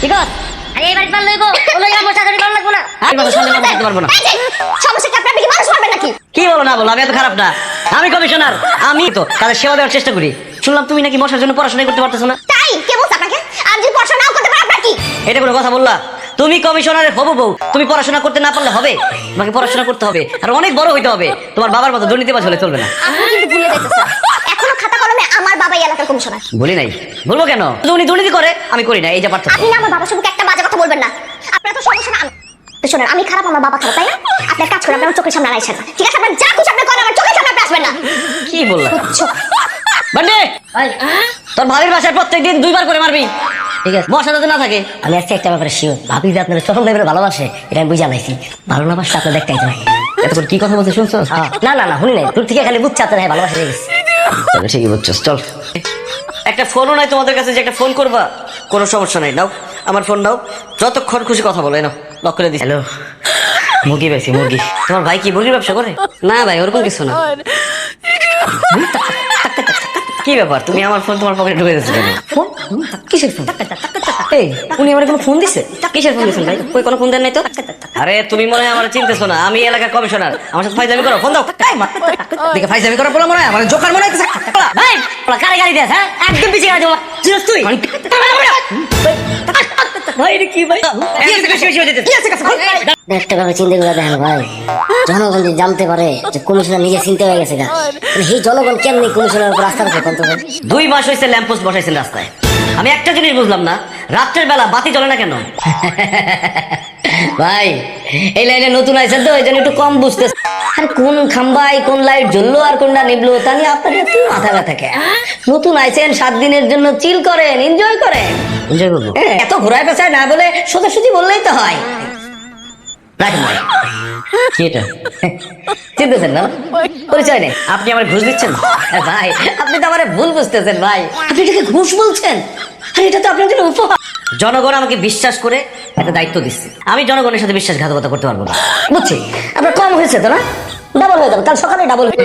ঠিক আছে আরে এই বাড়ি পারলে গো ওলো ইয়া মশা ধরে ভালো লাগবো না আমি বাসা সামনে কথা বলতে পারবো না সমস্যা কি আপনি কি মানুষ মারবেন নাকি কি বলো না বলো আমি এত খারাপ না আমি কমিশনার আমি তো তাদের সেবা দেওয়ার চেষ্টা করি শুনলাম তুমি নাকি মশার জন্য পড়াশোনা করতে পারতেছো না তাই কে বলছ আপনাকে আমি যদি পড়াশোনা নাও করতে পারি আপনার কি এটা কোনো কথা বললা তুমি কমিশনারের হবু বউ তুমি পড়াশোনা করতে না পারলে হবে তোমাকে পড়াশোনা করতে হবে আর অনেক বড় হইতে হবে তোমার বাবার মতো দুর্নীতিবাজ হলে চলবে না আপনি কিন্তু ভুলে যাইতেছেন এখনো খাতা কলমে আমার বাবাই এলাকার কমিশনার বলি নাই বলবো কেন উনি দুর্নীতি করে আমি করি না এই যে পার্থক্য আপনি না আমার বাবার সম্পর্কে একটা বাজে কথা বলবেন না আপনার তো সমস্যা না তো শোনেন আমি খারাপ আমার বাবা খারাপ তাই না আপনার কাজ করে আপনার চোখের সামনে আনাইছেন না ঠিক আছে আপনার যা খুশি আপনি করেন আমার চোখের সামনে আপনি আসবেন না কি বললা বুঝছো বান্ডে তোর ভাবির বাসায় প্রত্যেকদিন 2 বার করে মারবি ঠিক আছে মশা যাতে না থাকে আমি আজকে একটা ব্যাপারে শিওর ভাবি যে আপনার চরম লেভেলে ভালোবাসে এটা আমি বুঝে আনাইছি ভালো না বাসা আপনার দেখতে আইতে নাই এতক্ষণ কি কথা বলতে শুনছো না না না শুনি নাই দূর থেকে খালি বুঝছে আপনার ভালোবাসা হয়ে গেছে তবে ঠিকই বুঝছস চল একটা ফোনও নাই তোমাদের কাছে যে একটা ফোন করবা কোনো সমস্যা নাই নাও আমার ফোন নাও যতক্ষণ খুশি কথা বলো নাও লক করে দিই হ্যালো মুরগি পাইছি মুরগি তোমার ভাই কি মুরগির ব্যবসা করে না ভাই ওরকম কিছু না কি ব্যাপার তুমি আমার ফোন তোমার পকেটে ঢুকে দিচ্ছ কেন ফোন কিসের ফোন এই উনি আমার কোনো ফোন দিছে কিসের ফোন দিচ্ছেন ভাই কই কোনো ফোন দেন নাই তো আরে তুমি মনে হয় আমার চিনতেছো না আমি এলাকার কমিশনার আমার সাথে ফাইজলামি করো ফোন দাও দেখে ফাইজলামি করার বলা মনে হয় আমার জোকার মনে হচ্ছে ভাই বলা কারে গাড়ি দেস হ্যাঁ একদম পিছিয়ে গাড়ি দেবো চিনস তুই ভাই এটা কি ভাই একটা ভাবে চিন্তা করে দেখেন ভাই জনগণ যে জানতে পারে যে কমিশনার নিজে চিন্তা হয়ে গেছে গা এই জনগণ কেমনি কমিশনার উপর আস্থা রাখে কোন তো ভাই 2 মাস হয়েছে ল্যাম্প পোস্ট বসাইছেন রাস্তায় আমি একটা জিনিস বুঝলাম না রাত্রের বেলা বাতি জ্বলে না কেন ভাই এই লাইনে নতুন আইছেন তো এই জন্য একটু কম বুঝতে আর কোন খাম্বাই কোন লাইট জ্বললো আর কোনটা নিবলো তা নিয়ে আপনার একটু মাথা ব্যথা কে নতুন আইছেন 7 দিনের জন্য চিল করেন এনজয় করেন এনজয় করবো এত ঘোরায় পেছায় না বলে সোজাসুজি বললেই তো হয় রাখেন ভাই কি এটা চিনতেছেন না পরিচয় নেই আপনি আমার ঘুষ দিচ্ছেন ভাই আপনি তো আমার ভুল বুঝতেছেন ভাই আপনি এটাকে ঘুষ বলছেন আরে এটা তো আপনার জন্য উপহার জনগণ আমাকে বিশ্বাস করে একটা দায়িত্ব দিচ্ছে আমি জনগণের সাথে বিশ্বাসঘাতকতা করতে পারবো না বুঝছি আপনার কম হয়েছে তো না ডাবল হয়ে যাবে কাল সকালে ডাবল হয়ে